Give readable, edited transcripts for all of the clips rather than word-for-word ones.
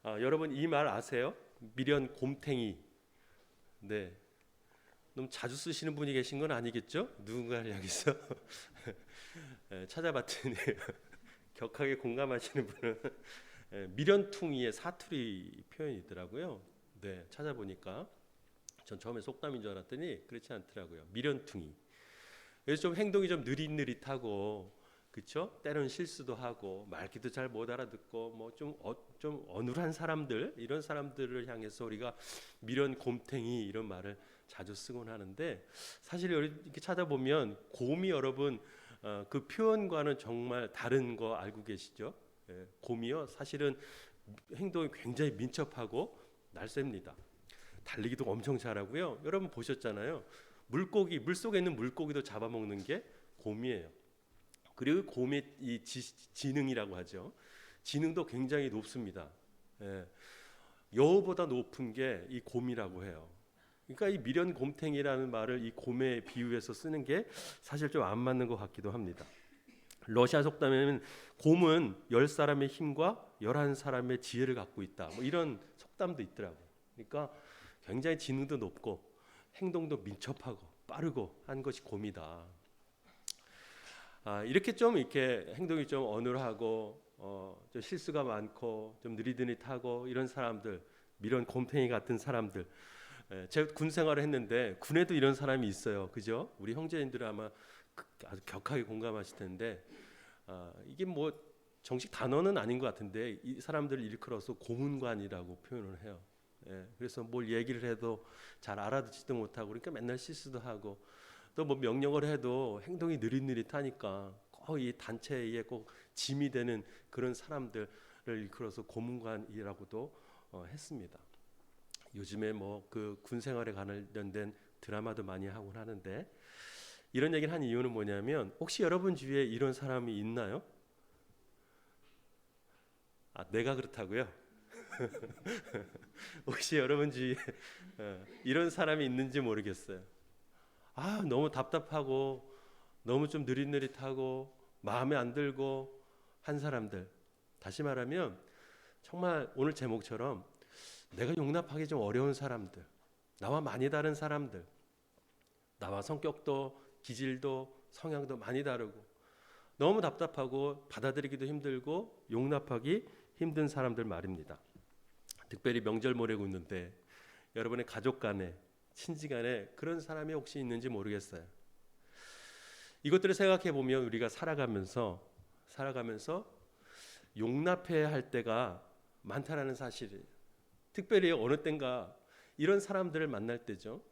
여러분 이 말 아세요? 미련 곰탱이. 네, 너무 자주 쓰시는 분이 계신 건 아니겠죠? 누군가를 향해서 찾아봤더니 격하게 공감하시는 분은 미련퉁이의 사투리 표현이더라고요. 네, 찾아보니까 전 처음에 속담인 줄 알았더니 그렇지 않더라고요. 미련퉁이. 그래서 좀 행동이 좀 느릿느릿하고, 그렇죠? 때로는 실수도 하고 말귀도 잘 못 알아듣고 뭐 좀 어눌한 사람들, 이런 사람들을 향해서 우리가 미련 곰탱이 이런 말을 자주 쓰곤 하는데, 사실 이렇게 찾아보면 곰이 여러분 그 표현과는 정말 다른 거 알고 계시죠? 예, 곰이요 사실은 행동이 굉장히 민첩하고 날쌔입니다. 달리기도 엄청 잘하고요. 여러분 보셨잖아요. 물고기, 물속에 있는 물고기도 잡아먹는 게 곰이에요. 그리고 곰의 이 지능이라고 하죠. 지능도 굉장히 높습니다. 예, 여우보다 높은 게 이 곰이라고 해요. 그러니까 이 미련 곰탱이라는 말을 이 곰에 비유해서 쓰는 게 사실 좀 안 맞는 것 같기도 합니다. 러시아 속담에는 곰은 10사람의 힘과 11사람의 지혜를 갖고 있다. 뭐 이런 속담도 있더라고요. 그러니까 굉장히 지능도 높고 행동도 민첩하고 빠르고 한 것이 곰이다. 이렇게 좀 이렇게 행동이 좀 어눌하고 좀 실수가 많고 좀 느릿느릿하고 이런 사람들, 미련 곰탱이 같은 사람들. 제가 군 생활을 했는데 군에도 이런 사람이 있어요. 그죠? 우리 형제님들은 아마 아주 격하게 공감하실 텐데, 이게 뭐 정식 단어는 아닌 것 같은데 이 사람들을 일컬어서 고문관이라고 표현을 해요. 그래서 뭘 얘기를 해도 잘 알아듣지도 못하고, 그러니까 맨날 실수도 하고, 또 뭐 명령을 해도 행동이 느릿느릿하니까 거의 단체에 꼭 짐이 되는 그런 사람들을 일컬어서 고문관이라고도 했습니다. 요즘에 뭐 그 군 생활에 관련된 드라마도 많이 하곤 하는데, 이런 얘기를 한 이유는 뭐냐면, 혹시 여러분 주위에 이런 사람이 있나요? 내가 그렇다고요? 혹시 여러분 주위에 이런 사람이 있는지 모르겠어요. 너무 답답하고 너무 좀 느릿느릿하고 마음에 안 들고 한 사람들. 다시 말하면 정말 오늘 제목처럼 내가 용납하기 좀 어려운 사람들, 나와 많이 다른 사람들, 나와 성격도 기질도 성향도 많이 다르고 너무 답답하고 받아들이기도 힘들고 용납하기 힘든 사람들 말입니다. 특별히 명절 모레고 있는데 여러분의 가족 간에, 친지 간에 그런 사람이 혹시 있는지 모르겠어요. 이것들을 생각해 보면 우리가 살아가면서 용납해야 할 때가 많다라는 사실이에요. 특별히 어느 땐가 이런 사람들을 만날 때죠.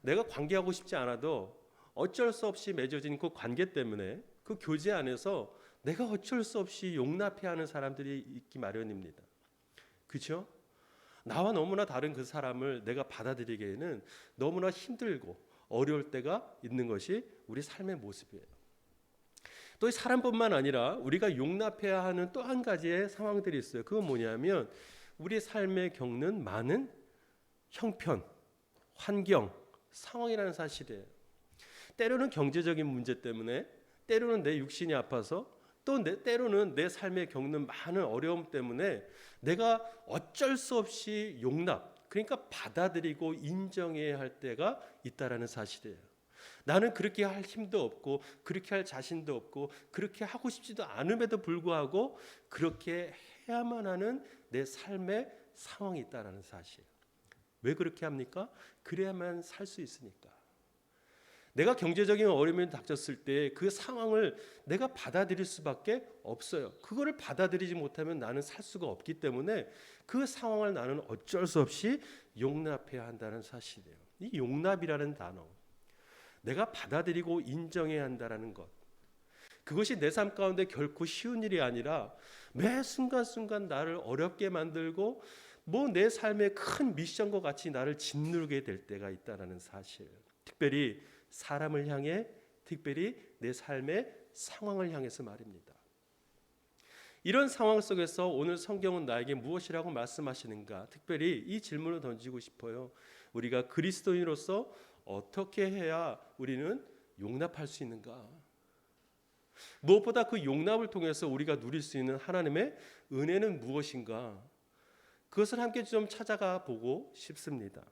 내가 관계하고 싶지 않아도 어쩔 수 없이 맺어진 그 관계 때문에, 그 교제 안에서 내가 어쩔 수 없이 용납해야 하는 사람들이 있기 마련입니다. 그렇죠? 나와 너무나 다른 그 사람을 내가 받아들이기에는 너무나 힘들고 어려울 때가 있는 것이 우리 삶의 모습이에요. 또 사람뿐만 아니라 우리가 용납해야 하는 또 한 가지의 상황들이 있어요. 그건 뭐냐면 우리 삶에 겪는 많은 형편, 환경, 상황이라는 사실이에요. 때로는 경제적인 문제 때문에, 때로는 내 육신이 아파서, 또 때로는 내 삶에 겪는 많은 어려움 때문에 내가 어쩔 수 없이 용납, 그러니까 받아들이고 인정해야 할 때가 있다라는 사실이에요. 나는 그렇게 할 힘도 없고 그렇게 할 자신도 없고 그렇게 하고 싶지도 않음에도 불구하고 그렇게 해야만 하는 내 삶의 상황이 있다라는 사실. 왜 그렇게 합니까? 그래야만 살 수 있으니까. 내가 경제적인 어려움이 닥쳤을 때 그 상황을 내가 받아들일 수밖에 없어요. 그거를 받아들이지 못하면 나는 살 수가 없기 때문에 그 상황을 나는 어쩔 수 없이 용납해야 한다는 사실이에요. 이 용납이라는 단어, 내가 받아들이고 인정해야 한다는 것, 그것이 내 삶 가운데 결코 쉬운 일이 아니라 매 순간순간 나를 어렵게 만들고 뭐 내 삶의 큰 미션과 같이 나를 짓누르게 될 때가 있다는 사실. 특별히 사람을 향해, 특별히 내 삶의 상황을 향해서 말입니다. 이런 상황 속에서 오늘 성경은 나에게 무엇이라고 말씀하시는가? 특별히 이 질문을 던지고 싶어요. 우리가 그리스도인으로서 어떻게 해야 우리는 용납할 수 있는가? 무엇보다 그 용납을 통해서 우리가 누릴 수 있는 하나님의 은혜는 무엇인가? 그것을 함께 좀 찾아가 보고 싶습니다.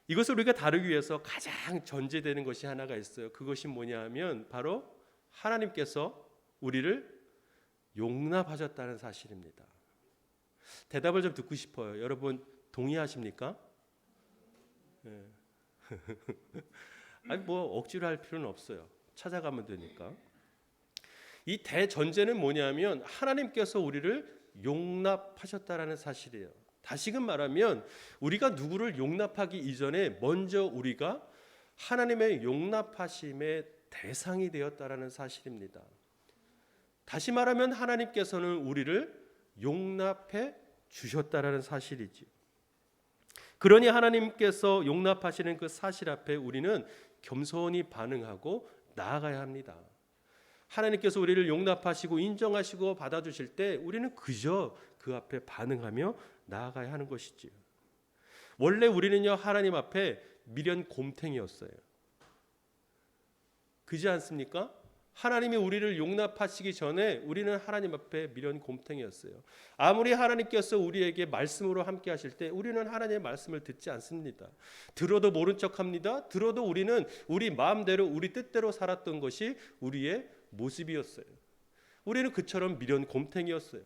이것을 우리가 다루기 위해서 가장 전제되는 것이 하나가 있어요. 그것이 뭐냐 하면 바로 하나님께서 우리를 용납하셨다는 사실입니다. 대답을 좀 듣고 싶어요. 여러분 동의하십니까? 네. 아니 뭐 억지로 할 필요는 없어요. 찾아가면 되니까. 이 대전제는 뭐냐면 하나님께서 우리를 용납하셨다라는 사실이에요. 다시금 말하면 우리가 누구를 용납하기 이전에 먼저 우리가 하나님의 용납하심의 대상이 되었다라는 사실입니다. 다시 말하면 하나님께서는 우리를 용납해 주셨다라는 사실이지. 그러니 하나님께서 용납하시는 그 사실 앞에 우리는 겸손히 반응하고 나아가야 합니다. 하나님께서 우리를 용납하시고 인정하시고 받아주실 때 우리는 그저 그 앞에 반응하며 나아가야 하는 것이지요. 원래 우리는요 하나님 앞에 미련 곰탱이였어요. 그지 않습니까? 하나님이 우리를 용납하시기 전에 우리는 하나님 앞에 미련 곰탱이였어요. 아무리 하나님께서 우리에게 말씀으로 함께 하실 때 우리는 하나님의 말씀을 듣지 않습니다. 들어도 모른 척합니다. 들어도 우리는 우리 마음대로 우리 뜻대로 살았던 것이 우리의 모습이었어요. 우리는 그처럼 미련 곰탱이였어요.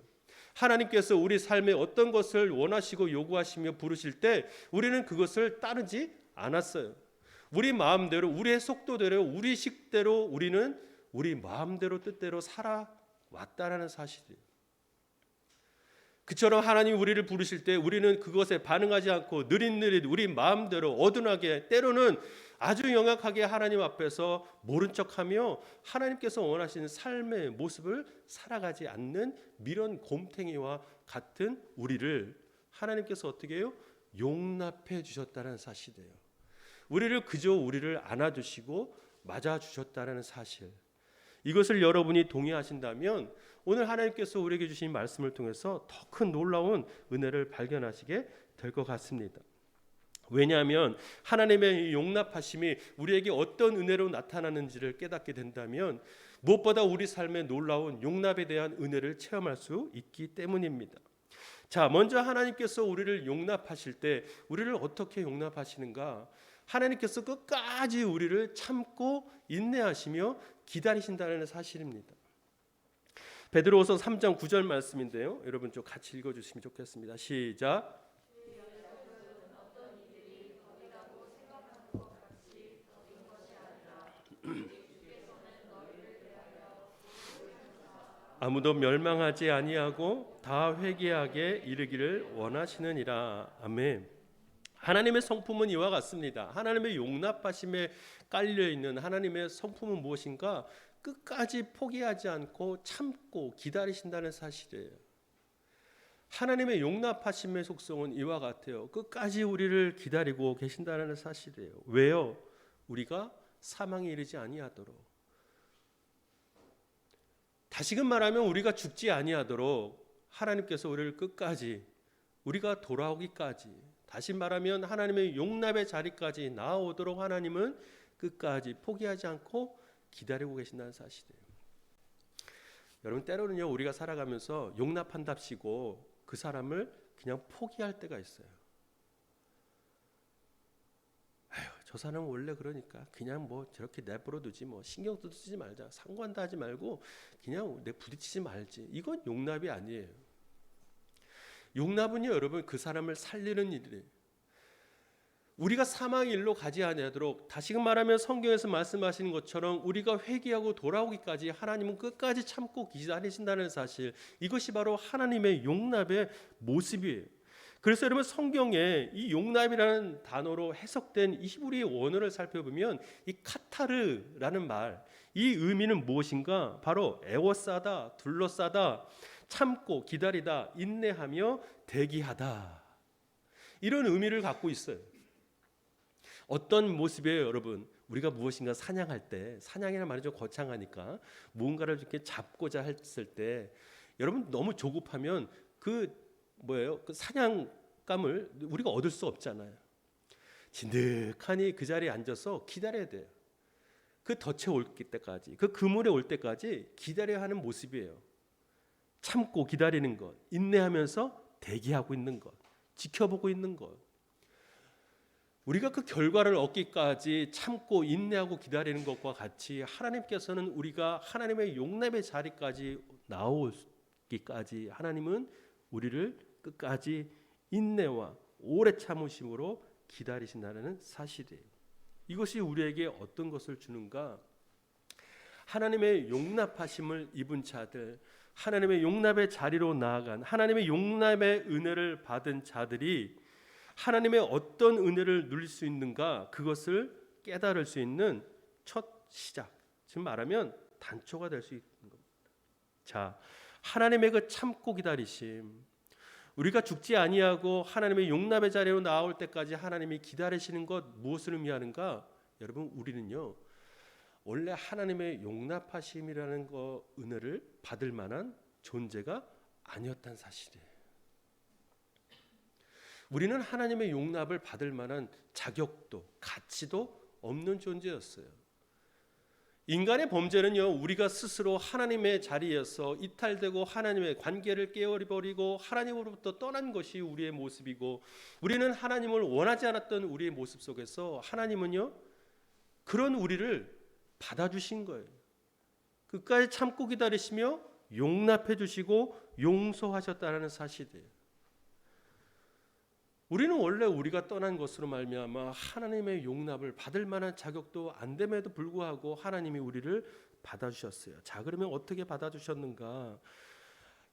하나님께서 우리 삶에 어떤 것을 원하시고 요구하시며 부르실 때 우리는 그것을 따르지 않았어요. 우리 마음대로 우리의 속도대로 우리 식대로 우리는 우리 마음대로 뜻대로 살아왔다라는 사실이에요. 그처럼 하나님 우리를 부르실 때 우리는 그것에 반응하지 않고 느릿느릿 우리 마음대로 어둔하게 때로는 아주 영악하게 하나님 앞에서 모른 척하며 하나님께서 원하시는 삶의 모습을 살아가지 않는 미련 곰탱이와 같은 우리를 하나님께서 어떻게 해요? 용납해 주셨다는 사실이에요. 우리를 안아주시고 맞아주셨다는 사실. 이것을 여러분이 동의하신다면 오늘 하나님께서 우리에게 주신 말씀을 통해서 더 큰 놀라운 은혜를 발견하시게 될 것 같습니다. 왜냐하면 하나님의 용납하심이 우리에게 어떤 은혜로 나타나는지를 깨닫게 된다면 무엇보다 우리 삶에 놀라운 용납에 대한 은혜를 체험할 수 있기 때문입니다. 자, 먼저 하나님께서 우리를 용납하실 때 우리를 어떻게 용납하시는가? 하나님께서 끝까지 우리를 참고 인내하시며 기다리신다는 사실입니다. 베드로후서 3장 9절 말씀인데요. 여러분 좀 같이 읽어주시면 좋겠습니다. 시작. 아무도 멸망하지 아니하고 다 회개하게 이르기를 원하시느니라. 아멘. 하나님의 성품은 이와 같습니다. 하나님의 용납하심에 깔려있는 하나님의 성품은 무엇인가? 끝까지 포기하지 않고 참고 기다리신다는 사실이에요. 하나님의 용납하심의 속성은 이와 같아요. 끝까지 우리를 기다리고 계신다는 사실이에요. 왜요? 우리가 사망에 이르지 아니하도록. 다시금 말하면 우리가 죽지 아니하도록 하나님께서 우리를 끝까지 우리가 돌아오기까지, 다시 말하면 하나님의 용납의 자리까지 나아오도록 하나님은 끝까지 포기하지 않고 기다리고 계신다는 사실이에요. 여러분 때로는요 우리가 살아가면서 용납한답시고 그 사람을 그냥 포기할 때가 있어요. 아유, 저 사람은 원래 그러니까 그냥 뭐 저렇게 내버려 두지, 뭐 신경도 쓰지 말자, 상관도 하지 말고 그냥 내 부딪히지 말지. 이건 용납이 아니에요. 용납은요 여러분 그 사람을 살리는 일이에요. 우리가 사망의 일로 가지 아니하도록, 다시금 말하면 성경에서 말씀하시는 것처럼 우리가 회개하고 돌아오기까지 하나님은 끝까지 참고 기다리신다는 사실, 이것이 바로 하나님의 용납의 모습이에요. 그래서 여러분 성경에 이 용납이라는 단어로 해석된 이 히브리 원어를 살펴보면 이 카타르라는 말, 이 의미는 무엇인가? 바로 애워싸다, 둘러싸다, 참고 기다리다, 인내하며 대기하다, 이런 의미를 갖고 있어요. 어떤 모습이에요 여러분? 우리가 무엇인가 사냥할 때, 사냥이라는 말이 좀 거창하니까 무언가를 이렇게 잡고자 했을 때 여러분 너무 조급하면 그 사냥감을 우리가 얻을 수 없잖아요. 진득하니 그 자리에 앉아서 기다려야 돼요. 그 덫에 올 때까지, 그 그물에 올 때까지 기다려야 하는 모습이에요. 참고 기다리는 것, 인내하면서 대기하고 있는 것, 지켜보고 있는 것. 우리가 그 결과를 얻기까지 참고 인내하고 기다리는 것과 같이 하나님께서는 우리가 하나님의 용납의 자리까지 나오기까지 하나님은 우리를 끝까지 인내와 오래 참으심으로 기다리신다는 사실이에요. 이것이 우리에게 어떤 것을 주는가? 하나님의 용납하심을 입은 자들, 하나님의 용납의 자리로 나아간 하나님의 용납의 은혜를 받은 자들이 하나님의 어떤 은혜를 누릴 수 있는가, 그것을 깨달을 수 있는 첫 시작, 지금 말하면 단초가 될 수 있는 겁니다. 자, 하나님의 그 참고 기다리심, 우리가 죽지 아니하고 하나님의 용납의 자리로 나올 때까지 하나님이 기다리시는 것, 무엇을 의미하는가? 여러분, 우리는요 원래 하나님의 용납하심이라는 거 은혜를 받을 만한 존재가 아니었다는 사실이에요. 우리는 하나님의 용납을 받을 만한 자격도 가치도 없는 존재였어요. 인간의 범죄는요, 우리가 스스로 하나님의 자리에서 이탈되고 하나님의 관계를 깨어버리고 하나님으로부터 떠난 것이 우리의 모습이고, 우리는 하나님을 원하지 않았던 우리의 모습 속에서 하나님은요 그런 우리를 받아주신 거예요. 끝까지 참고 기다리시며 용납해 주시고 용서하셨다는 사실이에요. 우리는 원래 우리가 떠난 것으로 말미암아 하나님의 용납을 받을 만한 자격도 안 됨에도 불구하고 하나님이 우리를 받아주셨어요. 자, 그러면 어떻게 받아주셨는가?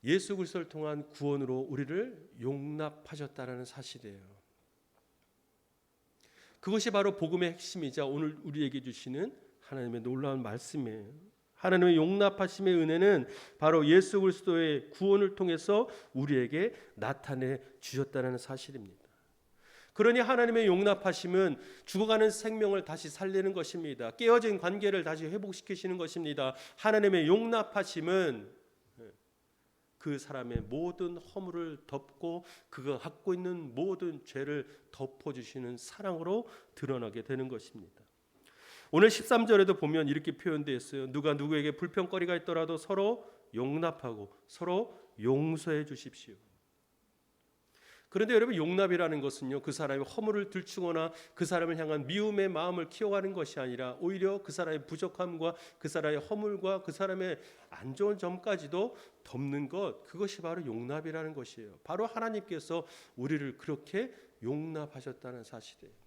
예수 그리스도를 통한 구원으로 우리를 용납하셨다는 사실이에요. 그것이 바로 복음의 핵심이자 오늘 우리에게 주시는 하나님의 놀라운 말씀이에요. 하나님의 용납하심의 은혜는 바로 예수 그리스도의 구원을 통해서 우리에게 나타내 주셨다는 사실입니다. 그러니 하나님의 용납하심은 죽어가는 생명을 다시 살리는 것입니다. 깨어진 관계를 다시 회복시키시는 것입니다. 하나님의 용납하심은 그 사람의 모든 허물을 덮고 그가 갖고 있는 모든 죄를 덮어주시는 사랑으로 드러나게 되는 것입니다. 오늘 13절에도 보면 이렇게 표현되어 있어요. 누가 누구에게 불평거리가 있더라도 서로 용납하고 서로 용서해 주십시오. 그런데 여러분, 용납이라는 것은요, 그 사람의 허물을 들추거나 그 사람을 향한 미움의 마음을 키워가는 것이 아니라 오히려 그 사람의 부족함과 그 사람의 허물과 그 사람의 안 좋은 점까지도 덮는 것, 그것이 바로 용납이라는 것이에요. 바로 하나님께서 우리를 그렇게 용납하셨다는 사실이에요.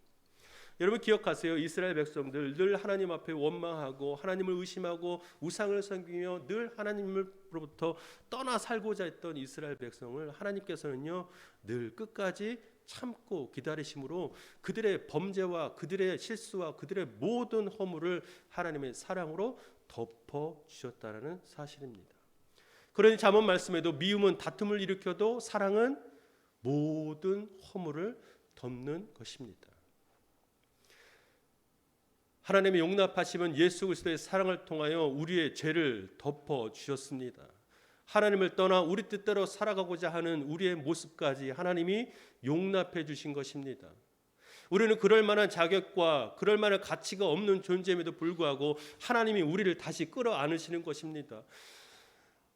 여러분 기억하세요. 이스라엘 백성들 늘 하나님 앞에 원망하고 하나님을 의심하고 우상을 섬기며 늘 하나님으로부터 떠나 살고자 했던 이스라엘 백성을 하나님께서는요 늘 끝까지 참고 기다리심으로 그들의 범죄와 그들의 실수와 그들의 모든 허물을 하나님의 사랑으로 덮어주셨다는 사실입니다. 그러니 잠언 말씀에도 미움은 다툼을 일으켜도 사랑은 모든 허물을 덮는 것입니다. 하나님의 용납하심은 예수 그리스도의 사랑을 통하여 우리의 죄를 덮어 주셨습니다. 하나님을 떠나 우리 뜻대로 살아가고자 하는 우리의 모습까지 하나님이 용납해 주신 것입니다. 우리는 그럴 만한 자격과 그럴 만한 가치가 없는 존재임에도 불구하고 하나님이 우리를 다시 끌어안으시는 것입니다.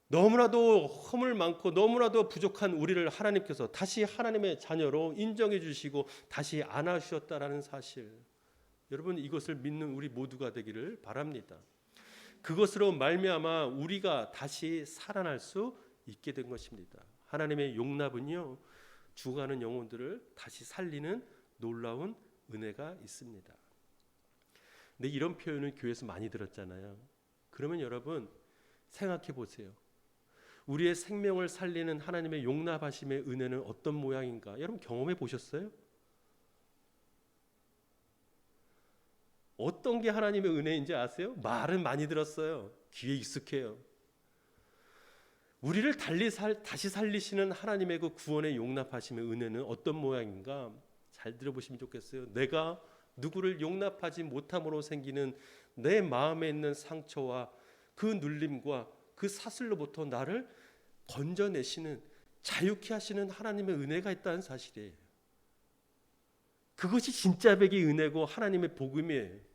너무나도 허물 많고 너무나도 부족한 우리를 하나님께서 다시 하나님의 자녀로 인정해 주시고 다시 안아주셨다라는 사실, 여러분 이것을 믿는 우리 모두가 되기를 바랍니다. 그것으로 말미암아 우리가 다시 살아날 수 있게 된 것입니다. 하나님의 용납은요 죽어가는 영혼들을 다시 살리는 놀라운 은혜가 있습니다. 근데 이런 표현을 교회에서 많이 들었잖아요. 그러면 여러분 생각해 보세요. 우리의 생명을 살리는 하나님의 용납하심의 은혜는 어떤 모양인가? 여러분 경험해 보셨어요? 어떤 게 하나님의 은혜인지 아세요? 말은 많이 들었어요. 귀에 익숙해요. 우리를 다시 살리시는 하나님의 그 구원의 용납하심의 은혜는 어떤 모양인가? 잘 들어보시면 좋겠어요. 내가 누구를 용납하지 못함으로 생기는 내 마음에 있는 상처와 그 눌림과 그 사슬로부터 나를 건져내시는, 자유케 하시는 하나님의 은혜가 있다는 사실이에요. 그것이 진짜 백의 은혜고 하나님의 복음이에요.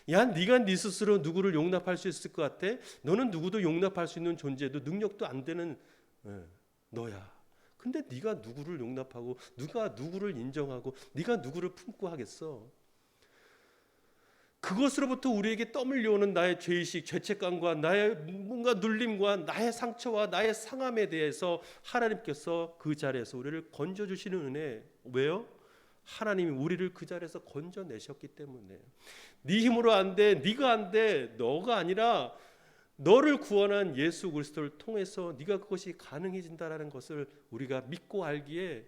야, 네가 네 스스로 누구를 용납할 수 있을 것 같아? 너는 누구도 용납할 수 있는 존재도 능력도 안 되는 너야. 근데 네가 누구를 용납하고 누가 누구를 인정하고 네가 누구를 품고 하겠어? 그것으로부터 우리에게 떠밀려오는 나의 죄의식, 죄책감과 나의 뭔가 눌림과 나의 상처와 나의 상함에 대해서 하나님께서 그 자리에서 우리를 건져주시는 은혜. 왜요? 하나님이 우리를 그 자리에서 건져내셨기 때문에. 네 힘으로 안 돼, 네가 안 돼, 너가 아니라 너를 구원한 예수 그리스도를 통해서 네가 그것이 가능해진다라는 것을 우리가 믿고 알기에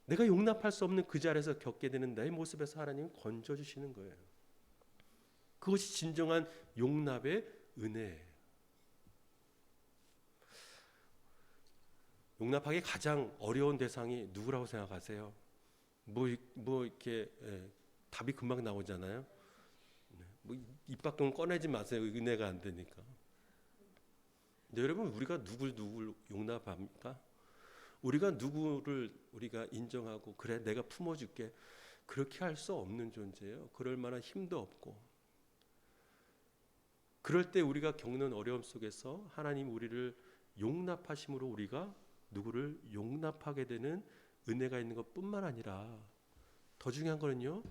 내가 용납할 수 없는 그 자리에서 겪게 되는 내 모습에서 하나님은 건져주시는 거예요. 그것이 진정한 용납의 은혜예요. 용납하기 가장 어려운 대상이 누구라고 생각하세요? 뭐 이렇게 답이 금방 나오잖아요. 입 밖은 꺼내지 마세요. 은혜가 안 되니까. 근데 여러분, 우리가 누굴 용납합니까? 우리가 누구를 우리가 인정하고 그래 내가 품어줄게 그렇게 할 수 없는 존재예요. 그럴 만한 힘도 없고. 그럴 때 우리가 겪는 어려움 속에서 하나님 우리를 용납하심으로 우리가 누구를 용납하게 되는 은혜가 있는 것뿐만 아니라 더 중요한 거는요.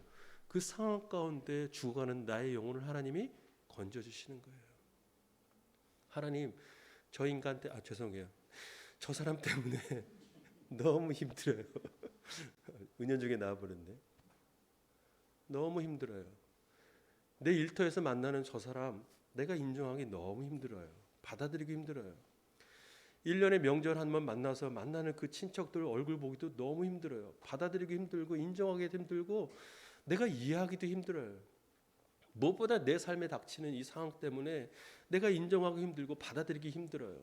그 상황 가운데 죽어가는 나의 영혼을 하나님이 건져주시는 거예요. 하나님 저 인간한테 죄송해요. 저 사람 때문에 너무 힘들어요. 은연중에 나와버렸네. 너무 힘들어요. 내 일터에서 만나는 저 사람 내가 인정하기 너무 힘들어요. 받아들이기 힘들어요. 1년에 명절 한 번 만나서 만나는 그 친척들 얼굴 보기도 너무 힘들어요. 받아들이기 힘들고 인정하기도 힘들고 내가 이해하기도 힘들어요. 무엇보다 내 삶에 닥치는 이 상황 때문에 내가 인정하기 힘들고 받아들이기 힘들어요.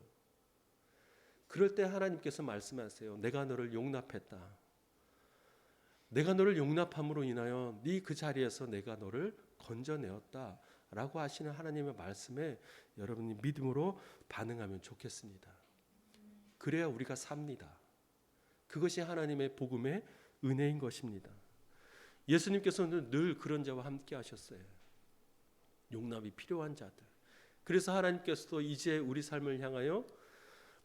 그럴 때 하나님께서 말씀하세요. 내가 너를 용납했다. 내가 너를 용납함으로 인하여 네 그 자리에서 내가 너를 건져내었다 라고 하시는 하나님의 말씀에 여러분이 믿음으로 반응하면 좋겠습니다. 그래야 우리가 삽니다. 그것이 하나님의 복음의 은혜인 것입니다. 예수님께서는 늘 그런 자와 함께 하셨어요. 용납이 필요한 자들. 그래서 하나님께서도 이제 우리 삶을 향하여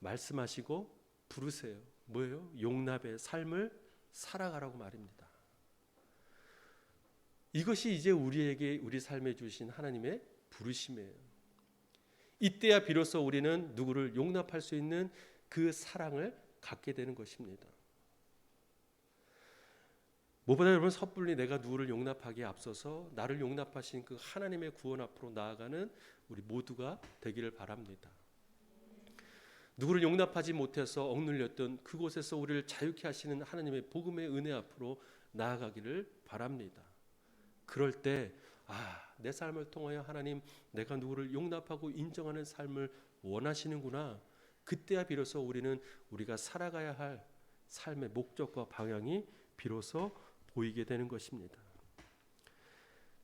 말씀하시고 부르세요. 뭐예요? 용납의 삶을 살아가라고 말입니다. 이것이 이제 우리에게 우리 삶에 주신 하나님의 부르심이에요. 이때야 비로소 우리는 누구를 용납할 수 있는 그 사랑을 갖게 되는 것입니다. 무엇보다 여러분 섣불리 내가 누구를 용납하기에 앞서서 나를 용납하신 그 하나님의 구원 앞으로 나아가는 우리 모두가 되기를 바랍니다. 누구를 용납하지 못해서 억눌렸던 그곳에서 우리를 자유케 하시는 하나님의 복음의 은혜 앞으로 나아가기를 바랍니다. 그럴 때 내 삶을 통하여 하나님 내가 누구를 용납하고 인정하는 삶을 원하시는구나. 그때야 비로소 우리는 우리가 살아가야 할 삶의 목적과 방향이 비로소 보이게 되는 것입니다.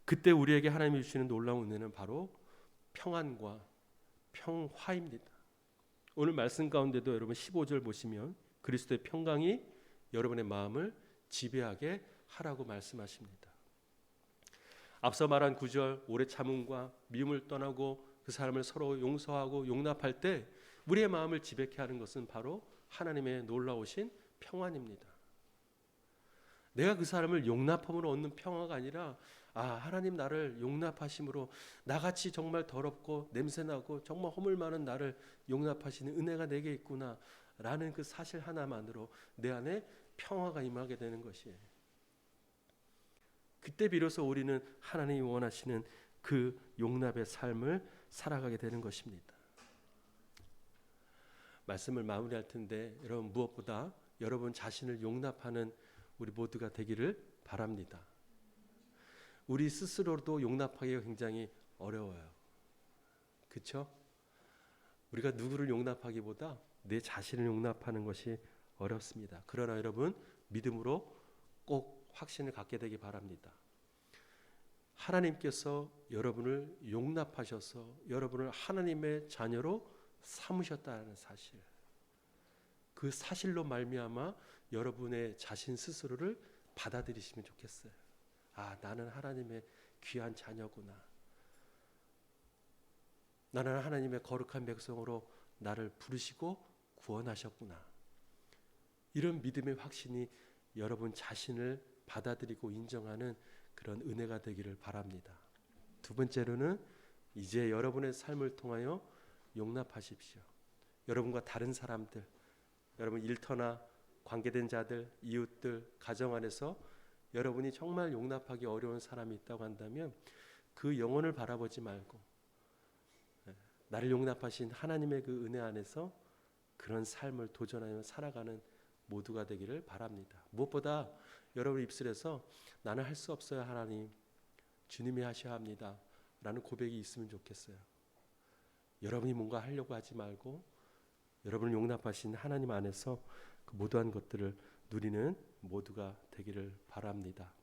그때 우리에게 하나님이 주시는 놀라운 은혜는 바로 평안과 평화입니다. 오늘 말씀 가운데도 여러분 15절 보시면 그리스도의 평강이 여러분의 마음을 지배하게 하라고 말씀하십니다. 앞서 말한 9절 오래 참음과 미움을 떠나고 그 사람을 서로 용서하고 용납할 때 우리의 마음을 지배케 하는 것은 바로 하나님의 놀라우신 평안입니다. 내가 그 사람을 용납함으로 얻는 평화가 아니라 하나님 나를 용납하심으로 나같이 정말 더럽고 냄새나고 정말 허물 많은 나를 용납하시는 은혜가 내게 있구나 라는 그 사실 하나만으로 내 안에 평화가 임하게 되는 것이에요. 그때 비로소 우리는 하나님이 원하시는 그 용납의 삶을 살아가게 되는 것입니다. 말씀을 마무리할 텐데 여러분 무엇보다 여러분 자신을 용납하는 우리 모두가 되기를 바랍니다. 우리 스스로도 용납하기가 굉장히 어려워요. 그렇죠? 우리가 누구를 용납하기보다 내 자신을 용납하는 것이 어렵습니다. 그러나 여러분 믿음으로 꼭 확신을 갖게 되기 바랍니다. 하나님께서 여러분을 용납하셔서 여러분을 하나님의 자녀로 삼으셨다는 사실, 그 사실로 말미암아 여러분의 자신 스스로를 받아들이시면 좋겠어요. 나는 하나님의 귀한 자녀구나. 나는 하나님의 거룩한 백성으로 나를 부르시고 구원하셨구나. 이런 믿음의 확신이 여러분 자신을 받아들이고 인정하는 그런 은혜가 되기를 바랍니다. 두 번째로는 이제 여러분의 삶을 통하여 용납하십시오. 여러분과 다른 사람들, 여러분 일터나 관계된 자들, 이웃들, 가정 안에서 여러분이 정말 용납하기 어려운 사람이 있다고 한다면 그 영혼을 바라보지 말고 나를 용납하신 하나님의 그 은혜 안에서 그런 삶을 도전하며 살아가는 모두가 되기를 바랍니다. 무엇보다 여러분 입술에서 나는 할 수 없어요 하나님, 주님이 하셔야 합니다 라는 고백이 있으면 좋겠어요. 여러분이 뭔가 하려고 하지 말고 여러분을 용납하신 하나님 안에서 그 모두한 것들을 누리는 모두가 되기를 바랍니다.